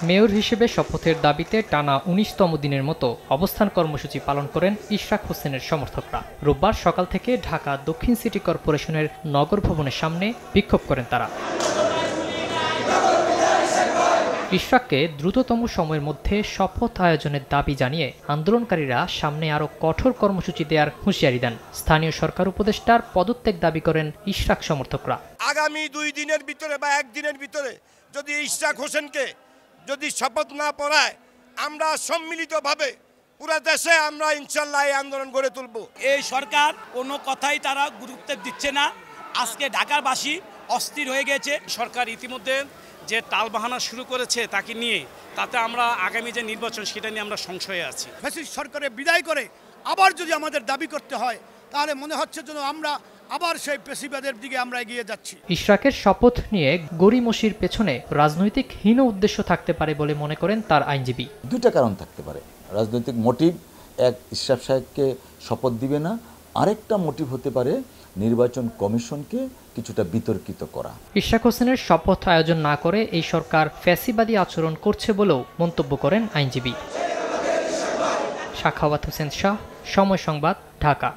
Mayor হিসেবে শপথের দাবিতে টানা ১৯তম দিনের মতো অবস্থান কর্মসূচি পালন করেন ইশরাক হোসেনের সমর্থকরা। রোববার সকাল থেকে ঢাকা দক্ষিণ সিটি কর্পোরেশনের নগর ভবনের সামনে বিক্ষোভ করেন তারা। ইশরাককে দ্রুততম সময়ের মধ্যে শপথ আয়োজনের দাবি জানিয়ে আন্দোলনকারীরা সামনে আরও কঠোর কর্মসূচি দেওয়ার হুঁশিয়ারি দেন। স্থানীয় সরকার উপদেষ্টার পদত্যাগ দাবি করেন ইশরাক সমর্থকরা। আগামী ২ দিনের ভিতরে বা ১ দিনের ভিতরে যদি ইশরাক হোসেনকে যদি শপথ না পড়ায়, আমরা সম্মিলিতভাবে পুরো দেশে আমরা ইনশাল্লাহ এই আন্দোলন গড়ে তুলব। এই সরকার কোনো কথাই তারা গুরুত্ব দিচ্ছে না। আজকে ঢাকারবাসী অস্থির হয়ে গেছে। সরকার ইতিমধ্যে যে টালবাহানা শুরু করেছে তাকে নিয়ে, তাতে আমরা আগামী যে নির্বাচন সেটা নিয়ে আমরা সংশয়ে আছি। ফ্যাসিস্ট সরকারে বিদায় করে আবার যদি আমাদের দাবি করতে হয়, তাহলে মনে হচ্ছে যেন আমরা আবার সেই পেশিবাদের দিকে আমরা এগিয়ে যাচ্ছি। ইশরাকের শপথ নিয়ে গড়িমসির পেছনে রাজনৈতিক হীন উদ্দেশ্য থাকতে পারে বলে মনে করেন তার আইনজীবী। দুইটা কারণ থাকতে পারে। রাজনৈতিক মোটিভ, এক, ইশরাক সাহেবকে শপথ দিবে না। আরেকটা মোটিভ হতে পারে নির্বাচন কমিশনকে কিছুটা বিতর্কিত করা। ইশরাক হোসেনের শপথ আয়োজন না করে এই সরকার ফ্যাসিবাদী আচরণ করছে বলেও মন্তব্য করেন আইনজীবী। সাখাওয়াত হোসেন শাহ, সময় সংবাদ, ঢাকা।